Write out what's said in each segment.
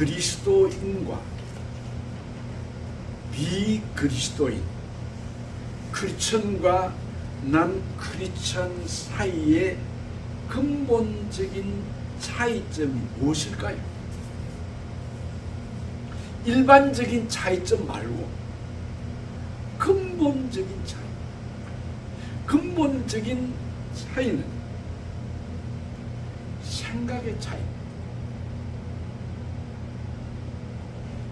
그리스도인과 비그리스도인, 크리스천과 난 크리스천 사이의 근본적인 차이점이 무엇일까요? 일반적인 차이점 말고 근본적인 차이. 근본적인 차이는 생각의 차이.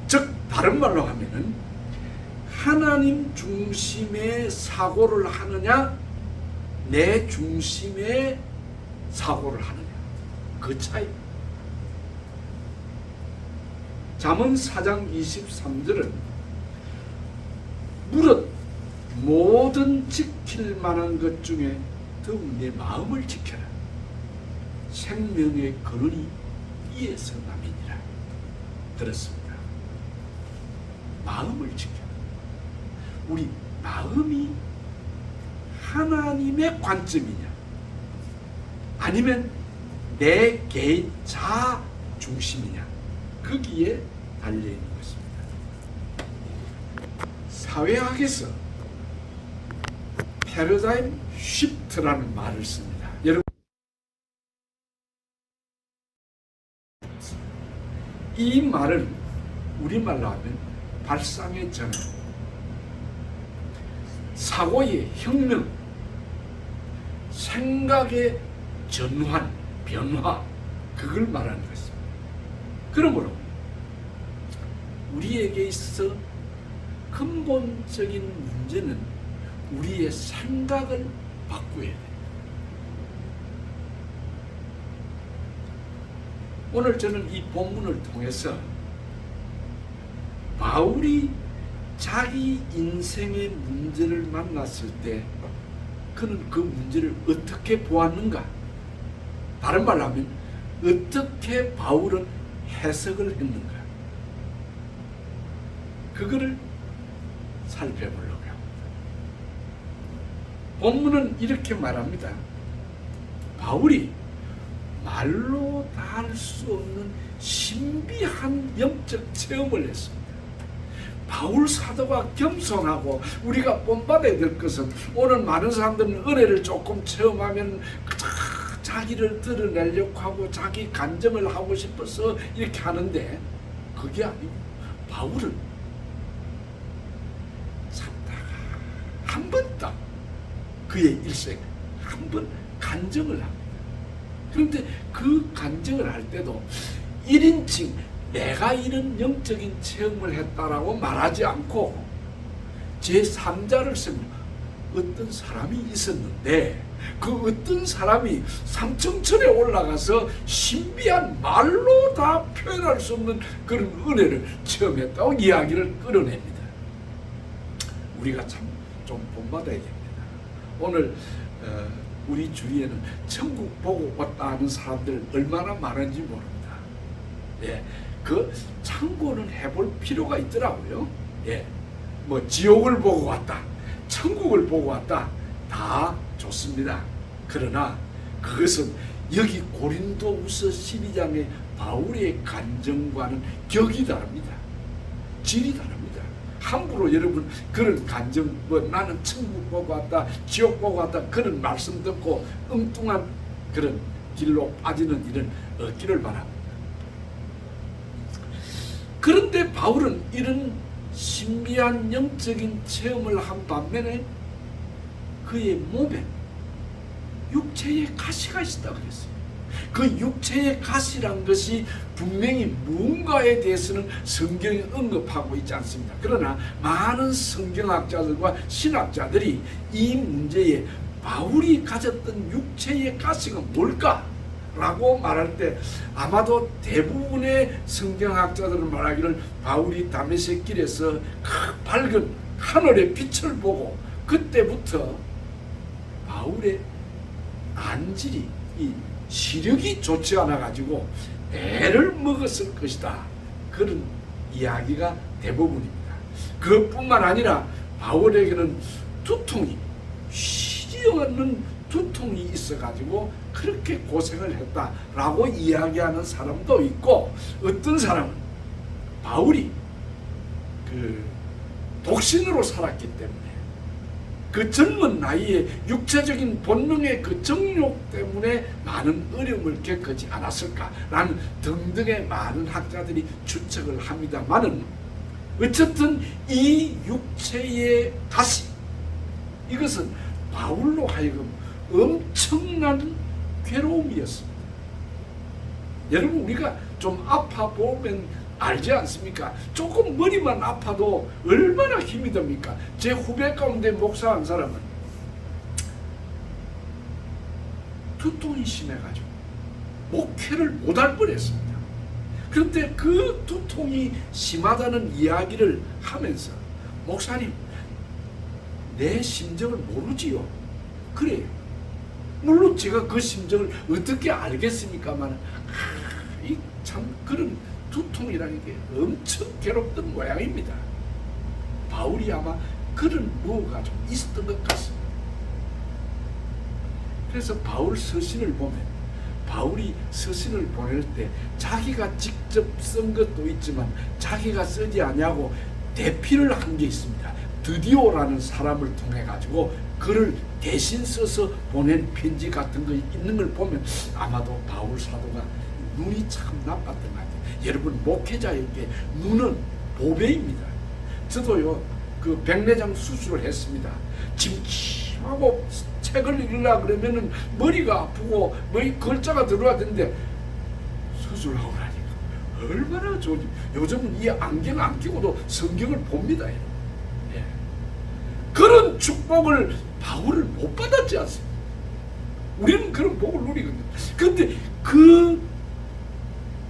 즉 다른 말로 하면은 하나님 중심의 사고를 하느냐, 내 중심의 사고를 하느냐, 그 차이. 잠언 4장 23절은 무릇 모든 지킬 만한 것 중에 더욱 내 마음을 지켜라. 생명의 근원이 이에서 남이니라. 그렇습니다. 마음을 지켜라. 우리 마음이 하나님의 관점이냐, 아니면 내 개인 자아 중심이냐, 거기에 달려있는 것입니다. 사회학에서 패러다임 시프트라는 말을 씁니다. 여러분, 이 말은 우리말로 하면 발상의 전환, 사고의 혁명, 생각의 전환, 변화, 그걸 말하는 것입니다. 그러므로 우리에게 있어 근본적인 문제는 우리의 생각을 바꾸어야 돼요. 오늘 저는 이 본문을 통해서 바울이 자기 인생의 문제를 만났을 때 그는 그 문제를 어떻게 보았는가? 다른 말로 하면 어떻게 바울은 해석을 했는가? 그거를 살펴보려고 합니다. 본문은 이렇게 말합니다. 바울이 말로 다 할 수 없는 신비한 영적 체험을 했습니다. 바울 사도가 겸손하고 우리가 본받아야 될 것은, 오늘 많은 사람들은 은혜를 조금 체험하면 자기를 드러내려고 하고 자기 간증을 하고 싶어서 이렇게 하는데, 그게 아니고 바울은 참다가 한 번도 그의 일생에 한 번 간증을 합니다. 그런데 그 간증을 할 때도 1인칭 내가 이런 영적인 체험을 했다라고 말하지 않고 제3자를 쓰면 어떤 사람이 있었는데 그 어떤 사람이 삼층천에 올라가서 신비한 말로 다 표현할 수 없는 그런 은혜를 체험했다고 이야기를 끌어냅니다. 우리가 참 좀 본받아야 됩니다. 오늘 우리 주위에는 천국 보고 왔다 하는 사람들 얼마나 많은지 모릅니다. 예, 그 참고는 해볼 필요가 있더라고요. 예, 뭐 지옥을 보고 왔다, 천국을 보고 왔다, 다 좋습니다. 그러나 그것은 여기 고린도후서 12장의 바울의 간증과는 격이 다릅니다. 질이 다릅니다. 함부로 여러분 그런 간증, 뭐 나는 천국 보고 왔다, 지옥 보고 왔다, 그런 말씀 듣고 엉뚱한 그런 길로 빠지는 일은 없기를 바랍니다. 그런데 바울은 이런 신비한 영적인 체험을 한 반면에 그의 몸에 육체의 가시가 있다고 그랬어요. 그 육체의 가시란 것이 분명히 무언가에 대해서는 성경이 언급하고 있지 않습니다. 그러나 많은 성경학자들과 신학자들이 이 문제에 바울이 가졌던 육체의 가시가 뭘까? 라고 말할 때 아마도 대부분의 성경학자들은 말하기를 바울이 다메섹 길에서 밝은 하늘의 빛을 보고 그때부터 바울의 안질이, 이 시력이 좋지 않아 가지고 애를 먹었을 것이다, 그런 이야기가 대부분입니다. 그것뿐만 아니라 바울에게는 두통이, 쉬지 않는 두통이 있어 가지고 그렇게 고생을 했다라고 이야기하는 사람도 있고, 어떤 사람은 바울이 그 독신으로 살았기 때문에 그 젊은 나이에 육체적인 본능의 그 정욕 때문에 많은 어려움을 겪지 않았을까라는 등등의 많은 학자들이 추측을 합니다만은 어쨌든 이 육체의 가시 이것은 바울로 하여금 엄청난 괴로움이었습니다. 여러분 우리가 좀 아파 보면 알지 않습니까? 조금 머리만 아파도 얼마나 힘이 듭니까? 제 후배 가운데 목사 한 사람은 두통이 심해가지고 목회를 못할 뻔했습니다. 그런데 그 두통이 심하다는 이야기를 하면서 목사님 내 심정을 모르지요. 그래요. 물론 제가 그 심정을 어떻게 알겠습니까만 참 그런 두통이라는 게 엄청 괴롭던 모양입니다. 바울이 아마 그런 뭐가 좀 있었던 것 같습니다. 그래서 바울 서신을 보면 바울이 서신을 보낼 때 자기가 직접 쓴 것도 있지만 자기가 쓰지 않냐고 대피를 한 게 있습니다. 드디오라는 사람을 통해 가지고 그를 대신 써서 보낸 편지 같은 거 있는 걸 보면 아마도 바울 사도가 눈이 참 나빴던 것 같아요. 여러분 목회자에게 눈은 보배입니다. 저도요 그 백내장 수술을 했습니다. 침침하고 책을 읽으려고 그러면은 머리가 아프고 뭐 글자가 들어왔는데 수술하고 나니까 얼마나 좋은지. 요즘은 이 안경 안 끼고도 성경을 봅니다. 예. 그런 축복을 바울을 못 받았지 않습니까? 우리는 그런 복을 누리거든요. 그런데 그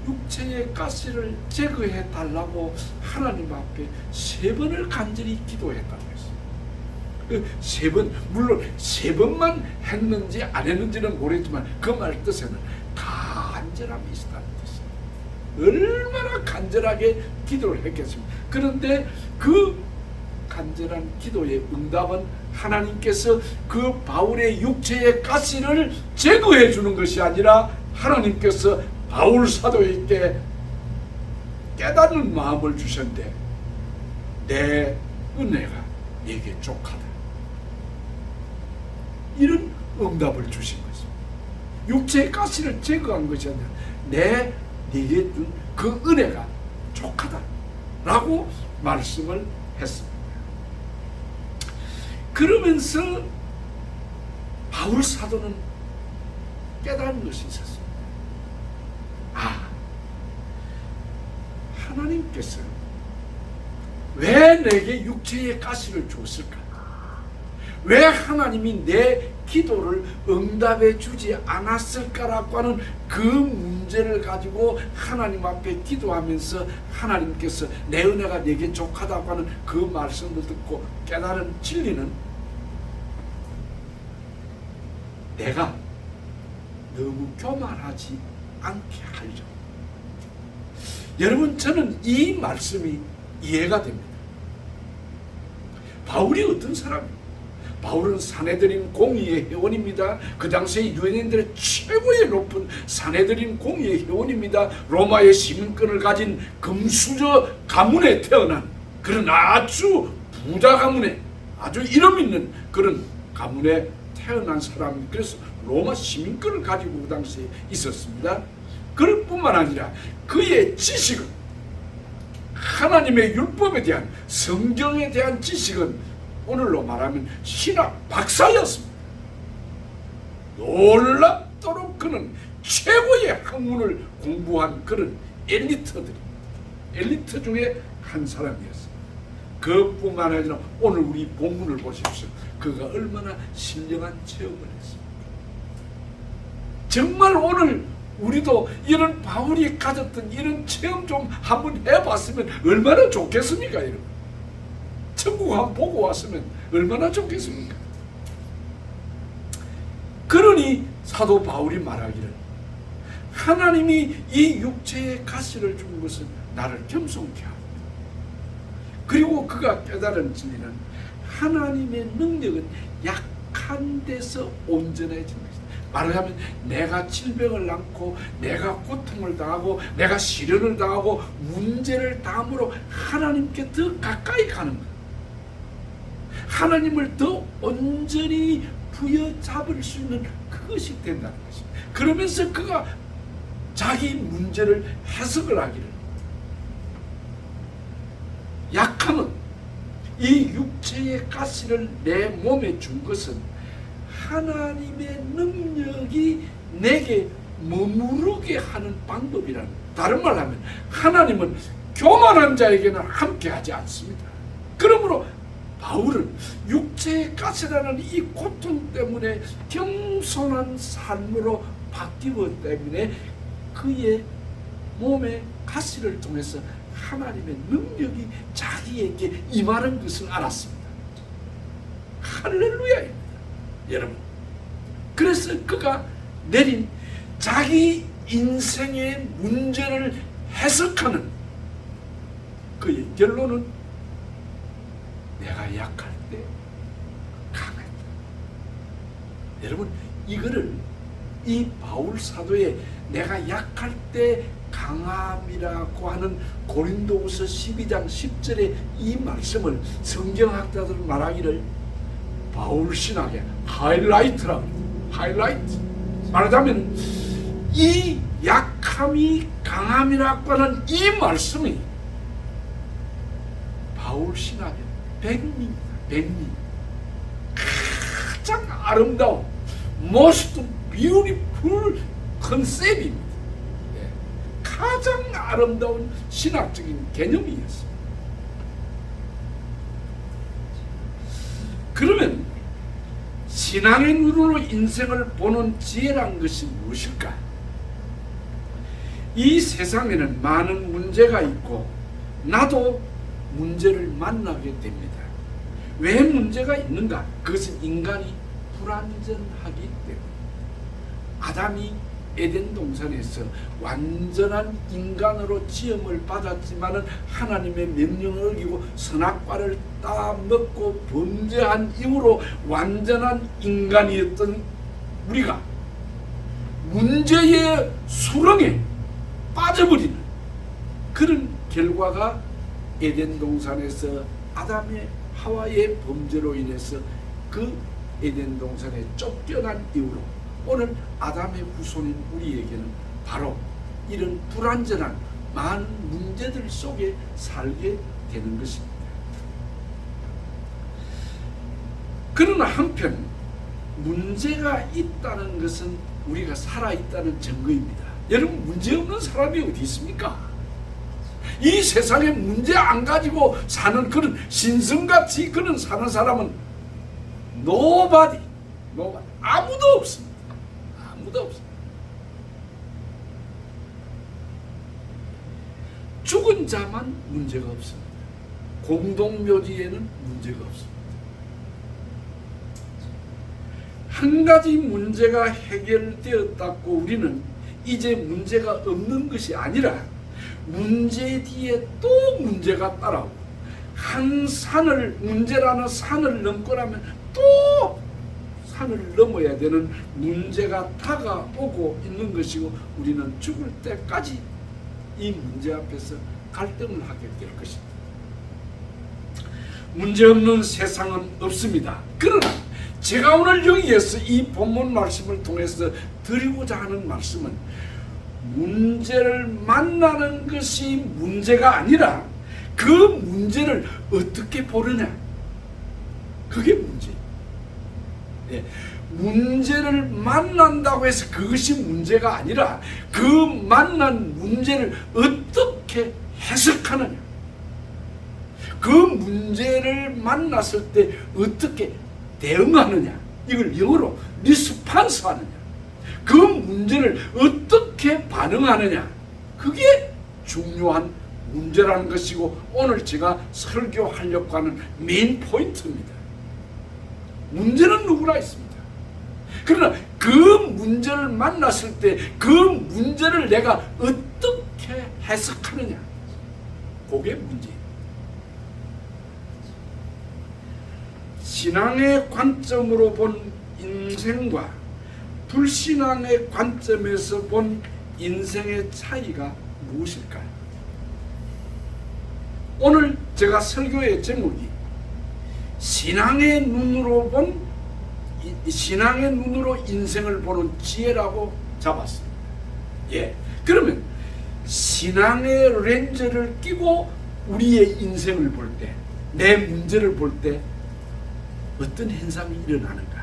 육체의 가시를 제거해 달라고 하나님 앞에 3번을 간절히 기도했다고 했어요. 3번, 물론 3번만 했는지 안 했는지는 모르겠지만 그 말 뜻에는 간절함이 있다는 뜻이에요. 얼마나 간절하게 기도를 했겠습니까? 그런데 그 간절한 기도의 응답은 하나님께서 그 바울의 육체의 가시를 제거해 주는 것이 아니라 하나님께서 바울 사도에게 깨닫는 마음을 주셨는데 내 은혜가 네게 족하다. 이런 응답을 주신 것입니다. 육체의 가시를 제거한 것이 아니라 네게 준 그 은혜가 족하다 라고 말씀을 했습니다. 그러면서 바울 사도는 깨달은 것이 있었습니다. 하나님께서 왜 내게 육체의 가시를 주었을까? 왜 하나님이 내 기도를 응답해 주지 않았을까라고 하는 그 문제를 가지고 하나님 앞에 기도하면서 하나님께서 내 은혜가 내게 족하다고 하는 그 말씀을 듣고 깨달은 진리는 내가 너무 교만하지 않게 하려고. 여러분 저는 이 말씀이 이해가 됩니다. 바울이 어떤 사람입니까? 바울은 사내들인 공의의 회원입니다. 그 당시에 유대인들의 최고의 높은 사내들인 공의의 회원입니다. 로마의 시민권을 가진 금수저 가문에 태어난 그런 아주 부자 가문에 아주 이름 있는 그런 가문에 태어난 사람. 그래서 로마 시민권을 가지고 그 당시에 있었습니다. 그럴 뿐만 아니라 그의 지식은 하나님의 율법에 대한 성경에 대한 지식은 오늘로 말하면 신학 박사였습니다. 놀랍도록 그는 최고의 학문을 공부한 그런 엘리트 중에 한 사람이었습니다. 그뿐만 아니라 오늘 우리 본문을 보십시오. 그가 얼마나 신령한 체험을 했습니까? 정말 오늘 우리도 이런 바울이 가졌던 이런 체험 좀 한번 해봤으면 얼마나 좋겠습니까? 여러분, 천국 한번 보고 왔으면 얼마나 좋겠습니까? 그러니 사도 바울이 말하기를 하나님이 이 육체의 가시를 준 것은 나를 겸손케 합니다. 그리고 그가 깨달은 진리는 하나님의 능력은 약한 데서 온전해진 것이다. 말하자면 내가 질병을 낳고 내가 고통을 당하고 내가 시련을 당하고 문제를 당함으로 하나님께 더 가까이 가는 거예요. 하나님을 더 온전히 부여잡을 수 있는 그것이 된다는 것입니다. 그러면서 그가 자기 문제를 해석을 하기를, 약함은 이 육체의 가시를 내 몸에 준 것은 하나님의 능력이 내게 머무르게 하는 방법이라는, 다른 말로 하면 하나님은 교만한 자에게는 함께하지 않습니다. 그러므로 바울은 육체의 가시라는 이 고통 때문에 겸손한 삶으로 바뀌었기 때문에 그의 몸의 가시를 통해서 하나님의 능력이 자기에게 임하는 것을 알았습니다. 할렐루야입니다, 여러분. 그래서 그가 내린 자기 인생의 문제를 해석하는 그의 결론은 내가 약할 때 강했다. 여러분, 이거를 이 바울 사도의 내가 약할 때 강함이라고 하는 고린도후서 12장 10절의 이 말씀을 성경학자들은 말하기를 바울 신학의 하이라이트라고 합니다. 하이라이트. 말하자면 이 약함이 강함이라고 하는 이 말씀이 바울 신학의 백미입니다. 백미. 가장 아름다운 most beautiful 컨셉입니다. 가장 아름다운 신학적인 개념이었습니다. 그러면 신앙의 눈으로 인생을 보는 지혜란 것이 무엇일까? 이 세상에는 많은 문제가 있고 나도 문제를 만나게 됩니다. 왜 문제가 있는가? 그것은 인간이 불완전하기 때문에. 아담이 에덴 동산에서 완전한 인간으로 지음을 받았지만은 하나님의 명령을 어기고 선악과를 따먹고 범죄한 이후로 완전한 인간이었던 우리가 문제의 수렁에 빠져버리는 그런 결과가 에덴 동산에서 아담의 하와의 범죄로 인해서 그 에덴 동산에 쫓겨난 이후로 오늘 아담의 후손인 우리에게는 바로 이런 불완전한 많은 문제들 속에 살게 되는 것입니다. 그러나 한편 문제가 있다는 것은 우리가 살아있다는 증거입니다. 여러분, 문제없는 사람이 어디 있습니까? 이 세상에 문제 안 가지고 사는 그런 신성같이 그런 사는 사람은 nobody, 아무도 없습니다. 아무도 없습니다. 죽은 자만 문제가 없습니다. 공동묘지에는 문제가 없습니다. 한 가지 문제가 해결되었다고 우리는 이제 문제가 없는 것이 아니라 문제 뒤에 또 문제가 따라오고 한 산을, 문제라는 산을 넘고 나면 또 산을 넘어야 되는 문제가 다가오고 있는 것이고 우리는 죽을 때까지 이 문제 앞에서 갈등을 하게 될 것입니다. 문제없는 세상은 없습니다. 그러나 제가 오늘 여기에서 이 본문 말씀을 통해서 드리고자 하는 말씀은 문제를 만나는 것이 문제가 아니라 그 문제를 어떻게 보느냐, 그게 문제예요. 예, 문제를 만난다고 해서 그것이 문제가 아니라 그 만난 문제를 어떻게 해석하느냐, 그 문제를 만났을 때 어떻게 대응하느냐, 이걸 영어로 리스판스 하느냐, 그 문제를 어떻게 반응하느냐, 그게 중요한 문제라는 것이고 오늘 제가 설교하려고 하는 메인 포인트입니다. 문제는 누구나 있습니다. 그러나 그 문제를 만났을 때 그 문제를 내가 어떻게 해석하느냐, 그게 문제예요. 신앙의 관점으로 본 인생과 불신앙의 관점에서 본 인생의 차이가 무엇일까요? 오늘 제가 설교의 제목이 신앙의 눈으로 인생을 보는 지혜라고 잡았습니다. 예. 그러면 신앙의 렌즈를 끼고 우리의 인생을 볼 때, 내 문제를 볼 때 어떤 현상이 일어나는가?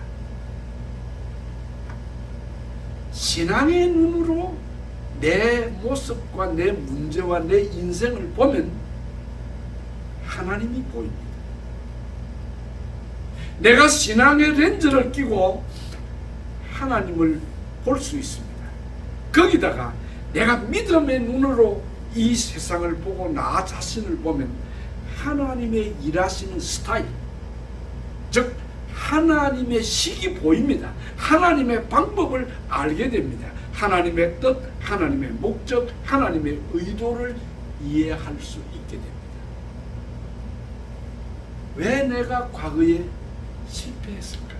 신앙의 눈으로 내 모습과 내 문제와 내 인생을 보면 하나님이 보입니다. 내가 신앙의 렌즈를 끼고 하나님을 볼 수 있습니다. 거기다가 내가 믿음의 눈으로 이 세상을 보고 나 자신을 보면 하나님의 일하시는 스타일, 즉 하나님의 식이 보입니다. 하나님의 방법을 알게 됩니다. 하나님의 뜻, 하나님의 목적, 하나님의 의도를 이해할 수 있게 됩니다. 왜 내가 과거에 실패했을까?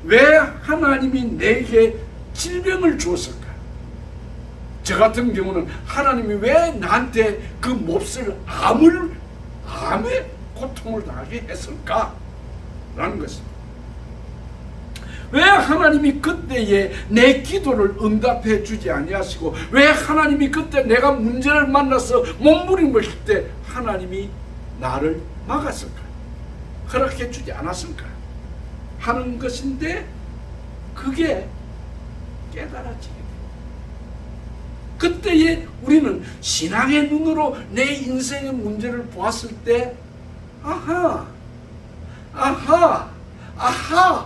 왜 하나님이 내게 질병을 주었을까? 저 같은 경우는 하나님이 왜 나한테 그 몹쓸 암의 고통을 당하게 했을까? 라는 것입니다. 왜 하나님이 그때에 내 기도를 응답해 주지 아니하시고, 왜 하나님이 그때 내가 문제를 만나서 몸부림을 할 때 하나님이 나를 막았을까? 허락해 주지 않았을까? 하는 것인데, 그게 깨달아지게 돼요. 그때에 우리는 신앙의 눈으로 내 인생의 문제를 보았을 때 아하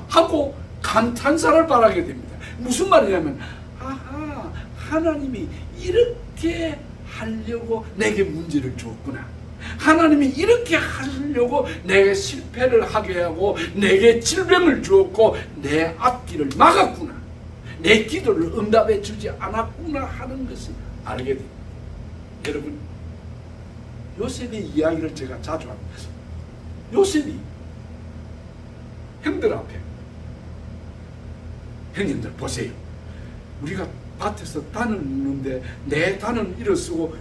하고 감탄사를 바라게 됩니다. 무슨 말이냐면, 아하, 하나님이 이렇게 하려고 내게 문제를 주었구나. 하나님이 이렇게 하려고 내게 실패를 하게 하고 내게 질병을 주었고 내 앞길을 막았구나. 내 기도를 응답해 주지 않았구나 하는 것을 알게 됩니다. 여러분, 요셉의 이야기를 제가 자주 합니다. 요셉이 형들 앞에, 형님들 보세요, 우리가 밭에서 단을 먹는데 내 단은 일어서고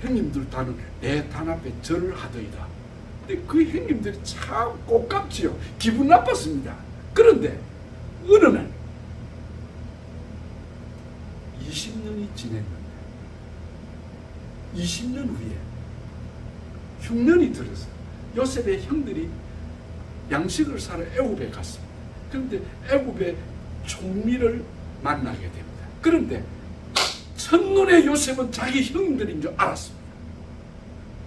형님들 단은 내 단 앞에 절을 하더이다. 근데 그 형님들이 참 꼴깝지요. 기분 나빴습니다. 그런데 어느 날 20년이 지났는데 20년 후에 흉년이 들어서 요셉의 형들이 양식을 사러 애굽에 갔습니다. 그런데 애굽의 총리를 만나게 됩니다. 그런데 첫눈에 요셉은 자기 형들인 줄 알았습니다.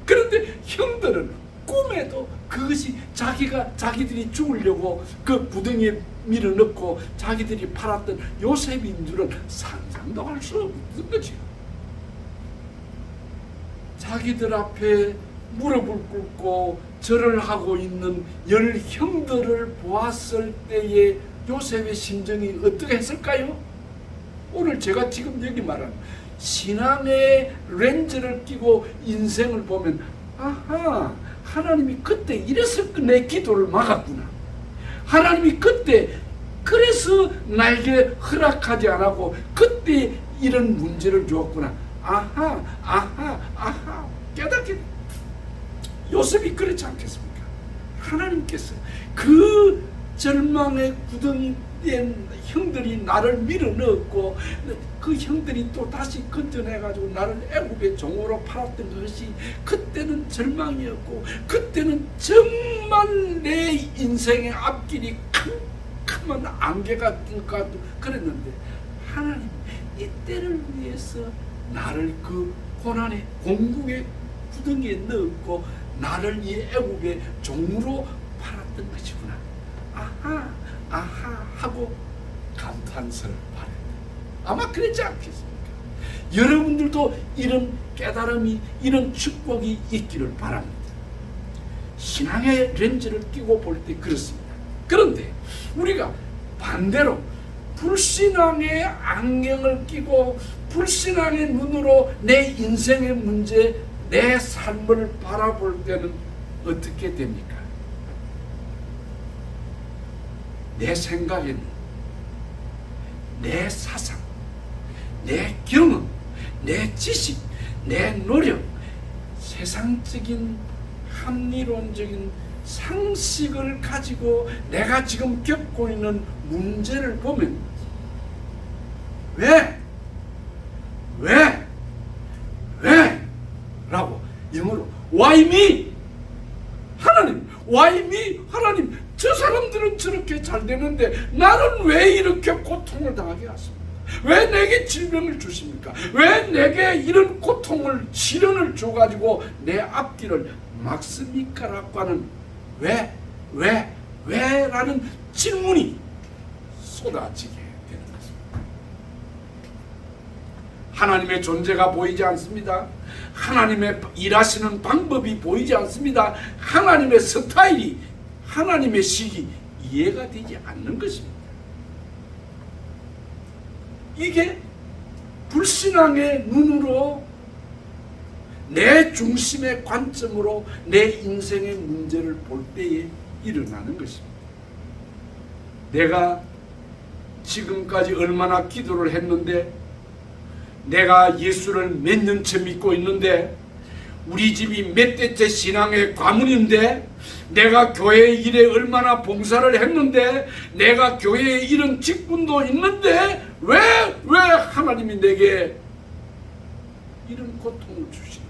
그런데 형들은 꿈에도 그것이 자기들이 죽으려고 그 구덩이에 밀어넣고 자기들이 팔았던 요셉인 줄은 상상도 할 수 없는 거지. 자기들 앞에 무릎을 꿇고 절을 하고 있는 열 형들을 보았을 때에 요셉의 심정이 어떻게 했을까요? 오늘 제가 지금 여기 말한 신앙의 렌즈를 끼고 인생을 보면, 아하, 하나님이 그때 이래서 내 기도를 막았구나. 하나님이 그때 그래서 나에게 허락하지 않고 그때 이런 문제를 주었구나. 아하 깨닫게. 요셉이 그렇지 않겠습니까? 하나님께서 그 절망의 구덩이에 형들이 나를 밀어넣었고 그 형들이 또 다시 건져내가지고 나를 애굽의 종으로 팔았던 것이 그때는 절망이었고 그때는 정말 내 인생의 앞길이 캄캄한 안개가 뜰까 그랬는데, 하나님 이때를 위해서 나를 그 고난의 공국의 구덩이에 넣었고 나를 이 애굽의 종으로 팔았던 것이구나. 아하 하고 감탄스를 바랍니다. 아마 그랬지 않겠습니까? 여러분들도 이런 깨달음이, 이런 축복이 있기를 바랍니다. 신앙의 렌즈를 끼고 볼 때 그렇습니다. 그런데 우리가 반대로 불신앙의 안경을 끼고 불신앙의 눈으로 내 인생의 문제, 내 삶을 바라볼 때는 어떻게 됩니까? 내 생각에는 내 사상, 내 경험, 내 지식, 내 노력, 세상적인 합리론적인 상식을 가지고 내가 지금 겪고 있는 문제를 보면 왜? 라고 영어로 Why me? 하나님, Why me? 하나님, 저 사람들은 저렇게 잘 되는데 나는 왜 이렇게 고통을 당하게 하십니까? 왜 내게 질병을 주십니까? 왜 내게 이런 고통을, 시련을 줘가지고 내 앞길을 막습니까? 라고 하는 왜? 라는 질문이 쏟아지게 되는 것입니다. 하나님의 존재가 보이지 않습니다. 하나님의 일하시는 방법이 보이지 않습니다. 하나님의 스타일이, 하나님의 식이 이해가 되지 않는 것입니다. 이게 불신앙의 눈으로 내 중심의 관점으로 내 인생의 문제를 볼 때에 일어나는 것입니다. 내가 지금까지 얼마나 기도를 했는데, 내가 예수를 몇 년째 믿고 있는데, 우리 집이 몇 대째 신앙의 가문인데, 내가 교회 일에 얼마나 봉사를 했는데, 내가 교회에 이런 직분도 있는데 왜 하나님이 내게 이런 고통을 주시는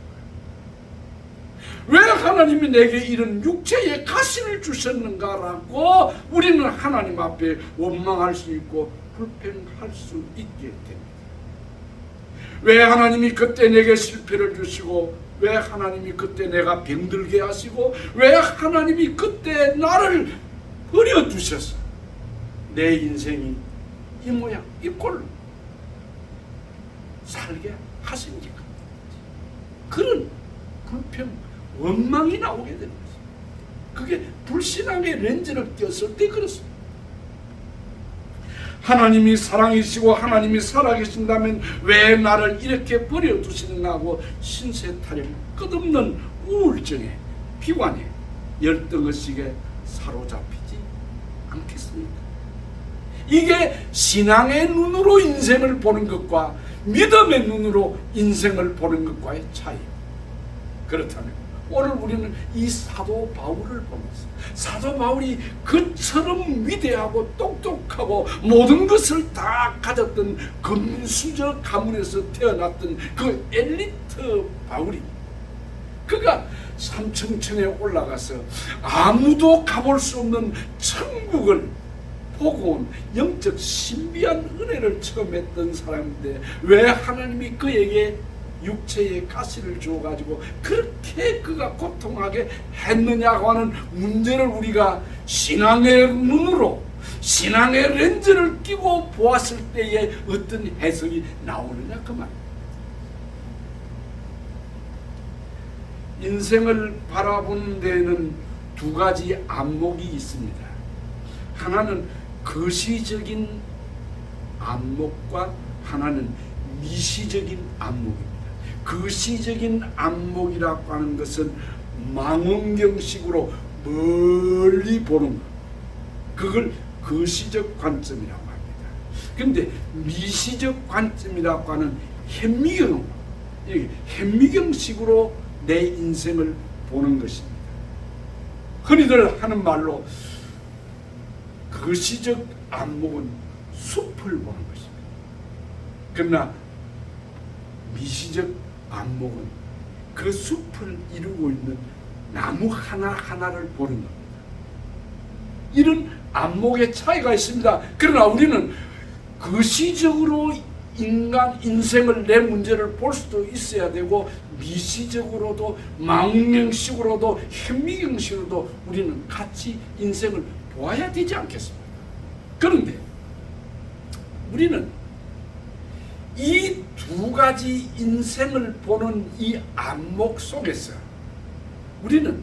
거예요? 왜 하나님이 내게 이런 육체의 가시를 주셨는가라고 우리는 하나님 앞에 원망할 수 있고 불평할 수 있게 됩니다. 왜 하나님이 그때 내게 실패를 주시고, 왜 하나님이 그때 내가 병들게 하시고, 왜 하나님이 그때 나를 버려두셔서 내 인생이 이 모양 이 꼴로 살게 하십니까? 그런 불평, 원망이 나오게 되는 것입니다. 그게 불신앙의 렌즈를 꼈을 때 그렇습니다. 하나님이 사랑이시고 하나님이 살아계신다면 왜 나를 이렇게 버려두시는가 하고 신세타령, 끝없는 우울증에, 비관에, 열등의식에 사로잡히지 않겠습니까? 이게 신앙의 눈으로 인생을 보는 것과 믿음의 눈으로 인생을 보는 것과의 차이. 그렇다면 오늘 우리는 이 사도 바울을 보면서, 사도 바울이 그처럼 위대하고 똑똑하고 모든 것을 다 가졌던 금수저 가문에서 태어났던 그 엘리트 바울이, 그가 삼층천에 올라가서 아무도 가볼 수 없는 천국을 보고 온 영적 신비한 은혜를 체험했던 사람인데, 왜 하나님이 그에게 육체의 가시를 주어가지고 그렇게 그가 고통하게 했느냐고 하는 문제를 우리가 신앙의 눈으로, 신앙의 렌즈를 끼고 보았을 때에 어떤 해석이 나오느냐 그 말입니다. 인생을 바라보는 데에는 두 가지 안목이 있습니다. 하나는 거시적인 안목과 하나는 미시적인 안목입니다. 거시적인 안목이라고 하는 것은 망원경식으로 멀리 보는 것, 그걸 거시적 관점이라고 합니다. 그런데 미시적 관점이라고 하는 현미경식으로 내 인생을 보는 것입니다. 흔히들 하는 말로 거시적 안목은 숲을 보는 것입니다. 그러나 미시적 안목은 그 숲을 이루고 있는 나무 하나하나를 보는 겁니다. 이런 안목의 차이가 있습니다. 그러나 우리는 거시적으로 인생을, 내 문제를 볼 수도 있어야 되고, 미시적으로도, 망원경식으로도, 현미경식으로도 우리는 같이 인생을 보아야 되지 않겠습니까? 그런데 우리는 이 두 가지 인생을 보는 이 안목 속에서 우리는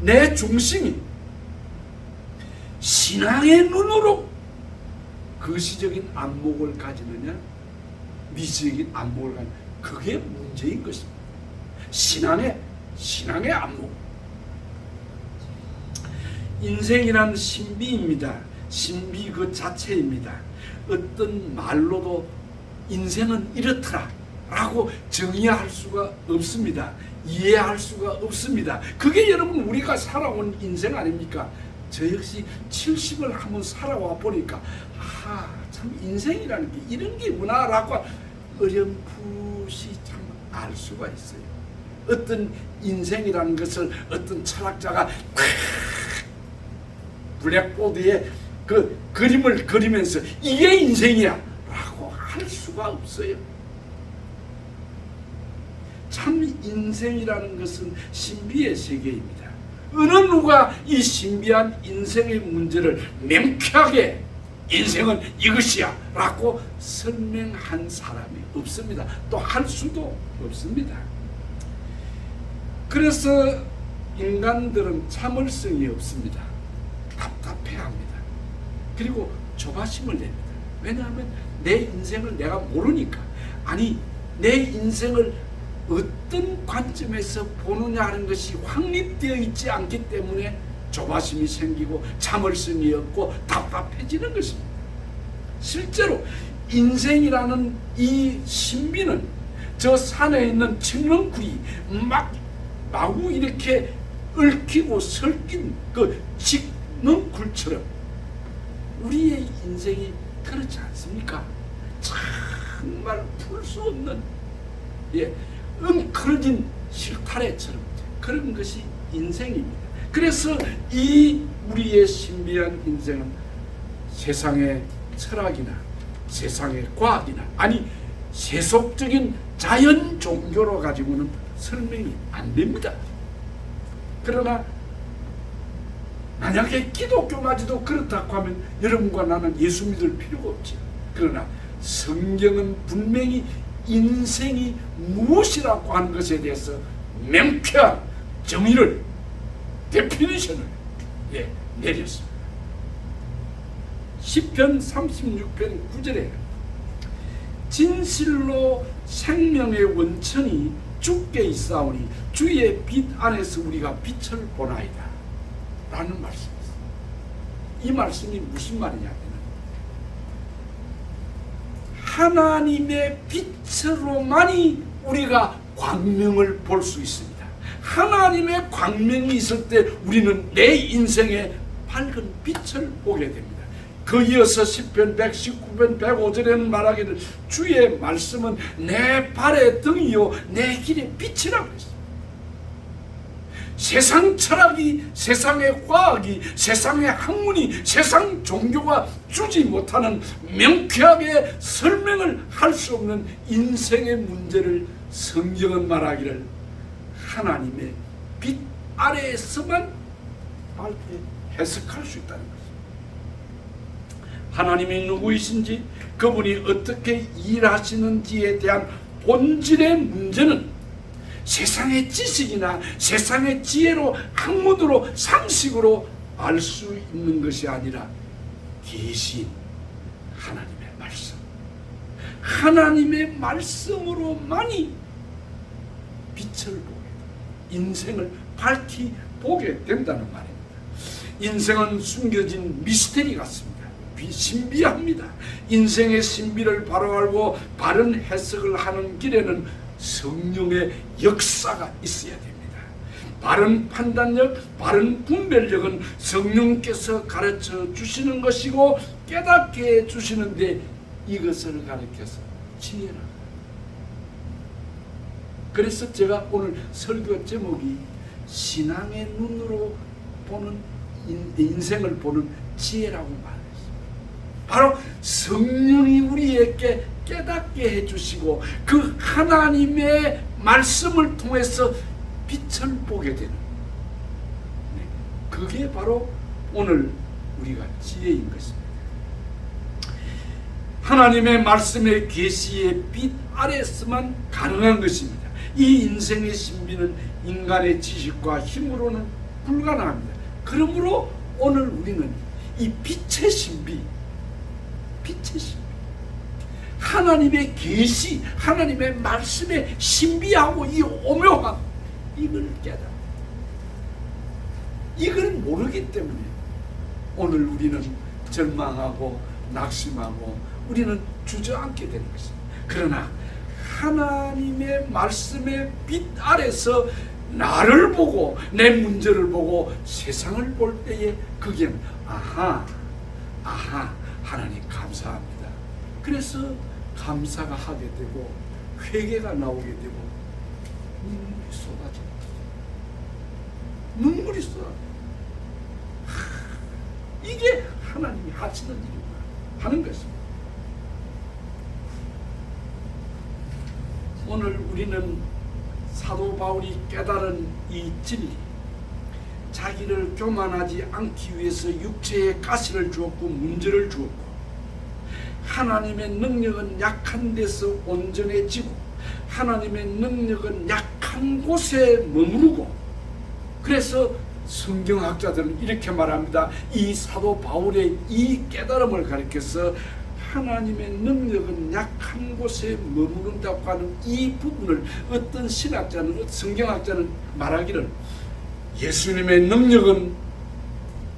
내 중심이 신앙의 눈으로 거시적인 안목을 가지느냐, 미시적인 안목을 가지느냐, 그게 문제인 것입니다. 신앙의 안목. 인생이란 신비입니다. 신비 그 자체입니다. 어떤 말로도 인생은 이렇더라 라고 정의할 수가 없습니다. 이해할 수가 없습니다. 그게 여러분 우리가 살아온 인생 아닙니까? 저 역시 70을 한번 살아와 보니까 참 인생이라는 게 이런 게구나 라고 어렴풋이 참 알 수가 있어요. 어떤 인생이라는 것을 어떤 철학자가 블랙보드에 그 그림을 그리면서 이게 인생이야 라고 할 수가 없어요. 참 인생이라는 것은 신비의 세계입니다. 어느 누가 이 신비한 인생의 문제를 명쾌하게 인생은 이것이야 라고 설명한 사람이 없습니다. 또 할 수도 없습니다. 그래서 인간들은 참을성이 없습니다. 답답해합니다. 그리고 조바심을 냅니다. 왜냐하면 내 인생을 내가 모르니까. 아니 내 인생을 어떤 관점에서 보느냐 하는 것이 확립되어 있지 않기 때문에 조바심이 생기고 참을성이 없고 답답해지는 것입니다. 실제로 인생이라는 이 신비는 저 산에 있는 청렁굴이 마구 이렇게 얽히고 설킨 그 직렁굴처럼 우리의 인생이 그렇지 않습니까? 정말 풀 수 없는 엉클어진 실타래처럼 그런 것이 인생입니다. 그래서 이 우리의 신비한 인생은 세상의 철학이나 세상의 과학이나 아니 세속적인 자연 종교로 가지고는 설명이 안 됩니다. 그러나 만약에 기독교마저도 그렇다고 하면 여러분과 나는 예수 믿을 필요가 없지. 그러나 성경은 분명히 인생이 무엇이라고 하는 것에 대해서 명쾌한 정의를 데피니션을 내렸습니다. 시편 36편 9절에 진실로 생명의 원천이 주께 있사오니 주의 빛 안에서 우리가 빛을 보나이다 라는 말씀이었습니다. 이 말씀이 무슨 말이냐면 하나님의 빛으로만이 우리가 광명을 볼 수 있습니다. 하나님의 광명이 있을 때 우리는 내 인생의 밝은 빛을 보게 됩니다. 그 이어서 시편 119편 105절에는 말하기를 주의 말씀은 내 발의 등이요 내 길의 빛이라고 했습니다. 세상 철학이, 세상의 과학이, 세상의 학문이, 세상 종교가 주지 못하는 명쾌하게 설명을 할 수 없는 인생의 문제를 성경은 말하기를 하나님의 빛 아래에서만 밝게 해석할 수 있다는 것입니다. 하나님이 누구이신지 그분이 어떻게 일하시는지에 대한 본질의 문제는 세상의 지식이나 세상의 지혜로 학문으로 상식으로 알 수 있는 것이 아니라 계신 하나님의 말씀, 하나님의 말씀으로만이 빛을 보게, 인생을 밝히 보게 된다는 말입니다. 인생은 숨겨진 미스테리 같습니다. 신비합니다. 인생의 신비를 바로 알고 바른 해석을 하는 길에는 성령의 역사가 있어야 됩니다. 바른 판단력, 바른 분별력은 성령께서 가르쳐 주시는 것이고 깨닫게 해주시는데 이것을 가르쳐서 지혜라. 그래서 제가 오늘 설교 제목이 신앙의 눈으로 보는 인생을 보는 지혜라고 말했습니다. 바로 성령이 우리에게 깨닫게 해주시고 그 하나님의 말씀을 통해서 빛을 보게 되는 그게 바로 오늘 우리가 지혜인 것입니다. 하나님의 말씀의 계시의 빛 아래서만 가능한 것입니다. 이 인생의 신비는 인간의 지식과 힘으로는 불가능합니다. 그러므로 오늘 우리는 이 빛의 신비, 하나님의 계시, 하나님의 말씀의 신비하고 이 오묘함, 이걸 깨달아. 이걸 모르기 때문에 오늘 우리는 절망하고 낙심하고 우리는 주저앉게 되는 것입니다. 그러나 하나님의 말씀의 빛 아래서 나를 보고 내 문제를 보고 세상을 볼 때에 그게 아하 하나님 감사합니다. 그래서 감사가 하게 되고 회개가 나오게 되고 눈물이 쏟아집니다. 눈물이 쏟아집니다. 이게 하나님이 하시는 일이구나 하는 것입니다. 오늘 우리는 사도 바울이 깨달은 이 진리, 자기를 교만하지 않기 위해서 육체의 가시를 주었고 문제를 주었고, 하나님의 능력은 약한 데서 온전해지고 하나님의 능력은 약한 곳에 머무르고, 그래서 성경학자들은 이렇게 말합니다. 이 사도 바울의 이 깨달음을 가리켜서 하나님의 능력은 약한 곳에 머무른다고 하는 이 부분을 어떤 신학자는, 성경학자는 말하기를 예수님의 능력은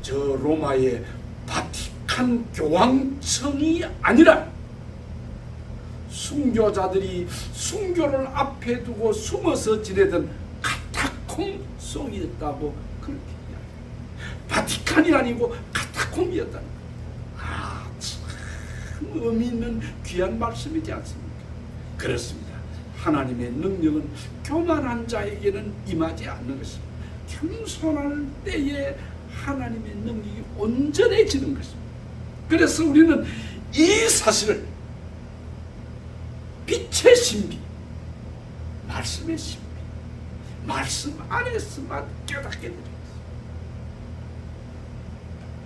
저 로마의 바티칸 교황청이 아니라 순교자들이 순교를 앞에 두고 숨어서 지내던 카타콤 속이었다고 그렇게 이야기합니다. 바티칸이 아니고 카타콤이었다는 거예요. 참 의미 있는 귀한 말씀이지 않습니까? 그렇습니다. 하나님의 능력은 교만한 자에게는 임하지 않는 것입니다. 겸손할 때에 하나님의 능력이 온전해지는 것입니다. 그래서 우리는 이 사실을 빛의 신비, 말씀의 신비, 말씀 안에서만 깨닫게 됩니다.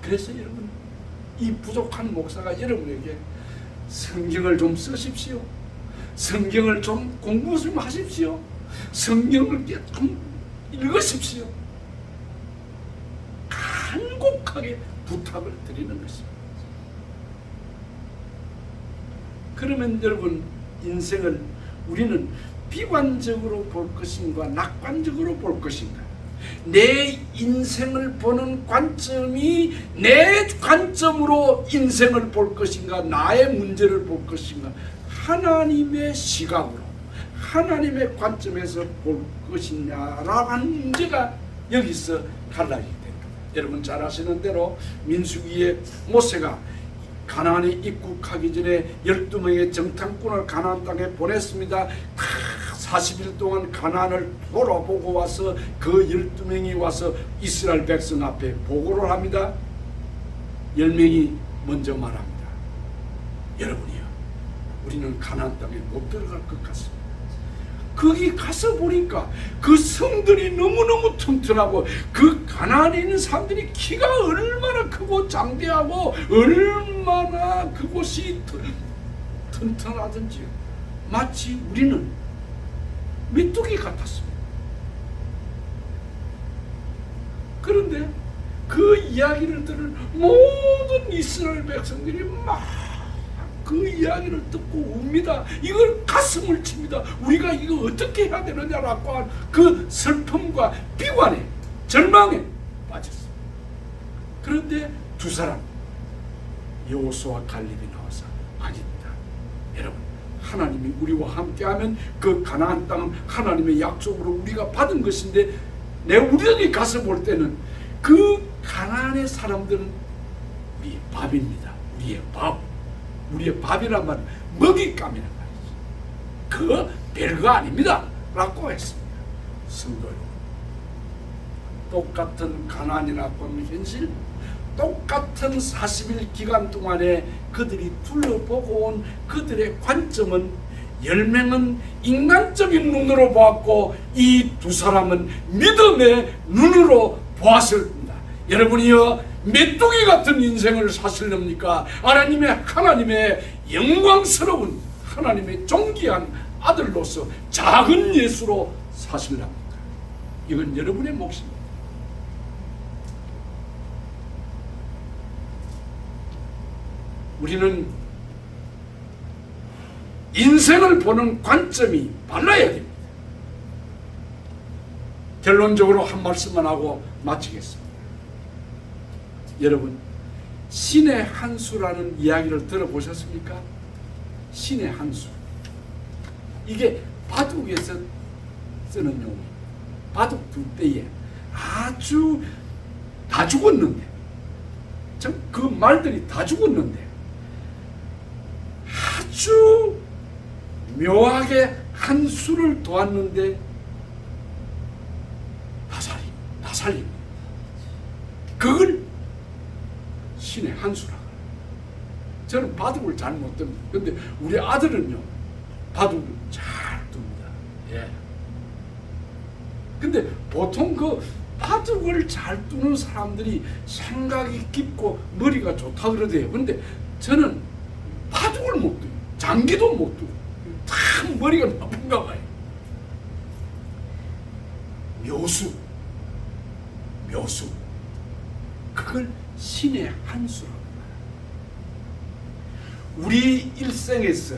그래서 여러분, 이 부족한 목사가 여러분에게 성경을 좀 쓰십시오. 성경을 좀 공부 좀 하십시오. 성경을 좀 읽으십시오. 간곡하게 부탁을 드리는 것입니다. 그러면 여러분, 인생을 우리는 비관적으로 볼 것인가 낙관적으로 볼 것인가? 내 인생을 보는 관점이 내 관점으로 인생을 볼 것인가, 나의 문제를 볼 것인가, 하나님의 시각으로 하나님의 관점에서 볼 것이냐라는 문제가 여기서 갈라지게 됩니다. 여러분 잘 아시는 대로 민수기에 모세가 가나안에 입국하기 전에 12명의 정탐꾼을 가나안 땅에 보냈습니다. 40일 동안 가나안을 돌아보고 와서 그 12명이 와서 이스라엘 백성 앞에 보고를 합니다. 10명이 먼저 말합니다. 여러분이요, 우리는 가나안 땅에 못 들어갈 것 같습니다. 거기 가서 보니까 그 성들이 너무너무 튼튼하고 그 가나안에 있는 사람들이 키가 얼마나 크고 장대하고 얼마나 그곳이 튼튼하든지 마치 우리는 메뚜기 같았습니다. 그런데 그 이야기를 들은 모든 이스라엘 백성들이 막 그 이야기를 듣고 웁니다. 이걸 가슴을 칩니다. 우리가 이거 어떻게 해야 되느냐라고 그 슬픔과 비관에 절망에 빠졌습니다. 그런데 두 사람, 여호수아와 갈렙이 나와서 아닙니다. 여러분, 하나님이 우리와 함께하면 그 가나안 땅은 하나님의 약속으로 우리가 받은 것인데, 우리들이 가서 볼 때는 그 가나안의 사람들은 우리의 밥입니다. 우리의 밥. 우리의 밥이란 말은 먹잇감이란 말이죠. 그거 별거 아닙니다 라고 했습니다. 성도 여러분, 똑같은 가나안이라고 하는 현실, 똑같은 40일 기간 동안에 그들이 둘러보고 온 그들의 관점은 10명은 인간적인 눈으로 보았고 이 두 사람은 믿음의 눈으로 보았습니다. 여러분이요, 메뚜기 같은 인생을 사실렵니까? 하나님의 영광스러운 하나님의 존귀한 아들로서 작은 예수로 사실랍니까? 이건 여러분의 몫입니다. 우리는 인생을 보는 관점이 달라야 됩니다. 결론적으로 한 말씀만 하고 마치겠습니다. 여러분, 신의 한 수라는 이야기를 들어보셨습니까? 신의 한 수. 이게 바둑에서 쓰는 용어. 바둑 둘 때에 아주 다 죽었는데, 그 말들이 다 죽었는데 아주 묘하게 한 수를 도왔는데 다 살림. 그걸 신의 한 수라고. 저는 바둑을 잘 못 둡니다. 근데 우리 아들은요, 바둑을 잘 둡니다. 예. 근데 보통 그 바둑을 잘 두는 사람들이 생각이 깊고 머리가 좋다 그러대요. 근데 저는 바둑을 못 둬요. 장기도 못 두고 참 머리가 나쁜가 봐요. 묘수. 그걸 신의 한 수라고 말해요. 우리 일생에서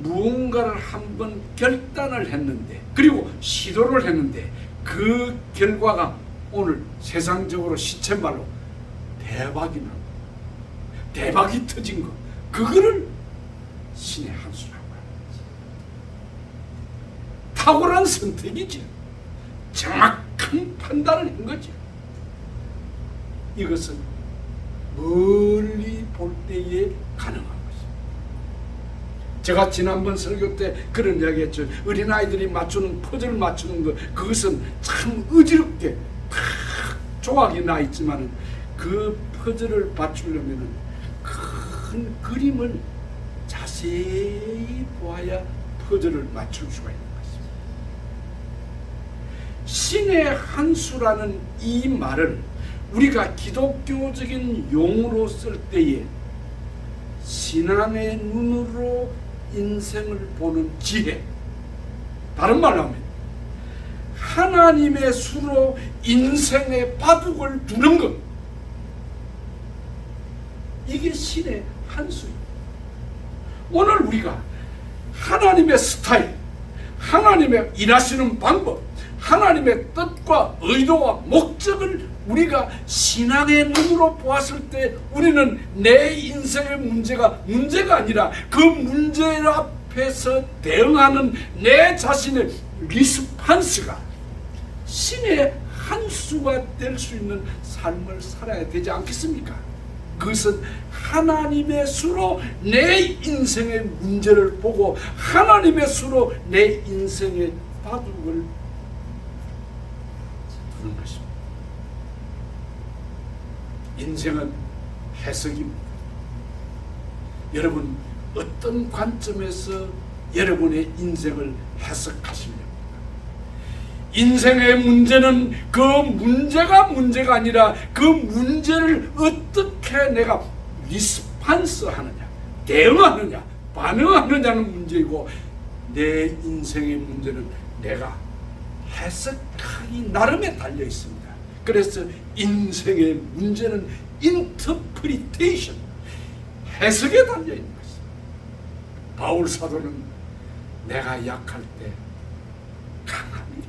무언가를 한번 결단을 했는데, 그리고 시도를 했는데, 그 결과가 오늘 세상적으로 시쳇말로 대박이 나고 대박이 터진 거, 그거를 신의 한 수라고 말합니다. 탁월한 선택이죠. 정확한 판단을 한 거죠. 이것은 멀리 볼 때에 가능한 것입니다. 제가 지난번 설교 때 그런 이야기 했죠. 어린아이들이 맞추는 퍼즐 맞추는 거, 그것은 참 어지럽게 탁 조각이 나 있지만 그 퍼즐을 맞추려면 큰 그림을 자세히 보아야 퍼즐을 맞출 수가 있는 것입니다. 신의 한 수라는 이 말을 우리가 기독교적인 용어로 쓸 때에 신앙의 눈으로 인생을 보는 지혜, 다른 말로 하면 하나님의 수로 인생의 바둑을 두는 것, 이게 신의 한 수입니다. 오늘 우리가 하나님의 스타일, 하나님의 일하시는 방법, 하나님의 뜻과 의도와 목적을 우리가 신앙의 눈으로 보았을 때 우리는 내 인생의 문제가 아니라 그 문제 앞에서 대응하는 내 자신의 리스판스가 신의 한 수가 될 수 있는 삶을 살아야 되지 않겠습니까? 그것은 하나님의 수로 내 인생의 문제를 보고 하나님의 수로 내 인생의 바둑을 두는 것입니다. 인생은 해석입니다. 여러분 어떤 관점에서 여러분의 인생을 해석하시려고? 인생의 문제는 그 문제가 아니라 그 문제를 어떻게 내가 리스판스 하느냐, 대응하느냐, 반응하느냐는 문제이고, 내 인생의 문제는 내가 해석하기 나름에 달려 있습니다. 그래서 인생의 문제는 인터프리테이션, 해석에 달려 있는 것입니다. 바울 사도는 내가 약할 때 강합니다.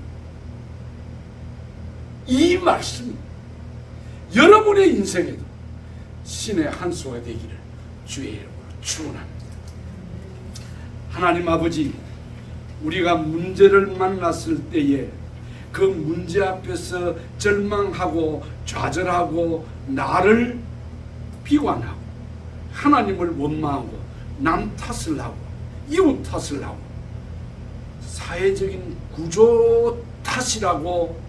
이 말씀이 여러분의 인생에도 신의 한 수가 되기를 주의 이름으로 축원합니다. 하나님 아버지, 우리가 문제를 만났을 때에 그 문제 앞에서 절망하고 좌절하고 나를 비관하고 하나님을 원망하고 남 탓을 하고 이웃 탓을 하고 사회적인 구조 탓이라고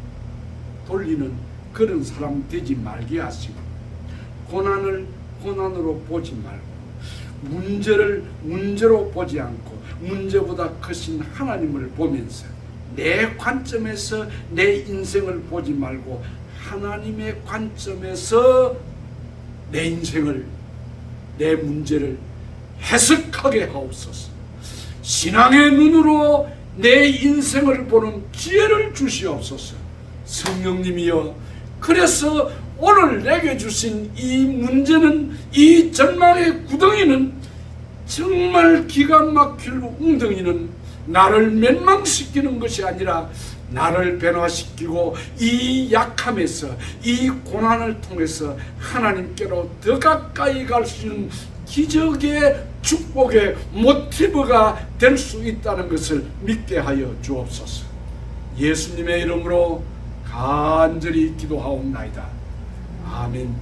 돌리는 그런 사람 되지 말게 하시고, 고난을 고난으로 보지 말고 문제를 문제로 보지 않고 문제보다 크신 하나님을 보면서 내 관점에서 내 인생을 보지 말고 하나님의 관점에서 내 인생을, 내 문제를 해석하게 하옵소서. 신앙의 눈으로 내 인생을 보는 지혜를 주시옵소서. 성령님이여, 그래서 오늘 내게 주신 이 문제는, 이 절망의 구덩이는, 정말 기가 막힐 웅덩이는 나를 멸망시키는 것이 아니라 나를 변화시키고 이 약함에서 이 고난을 통해서 하나님께로 더 가까이 갈 수 있는 기적의 축복의 모티브가 될 수 있다는 것을 믿게 하여 주옵소서. 예수님의 이름으로 간절히 기도하옵나이다. 아멘.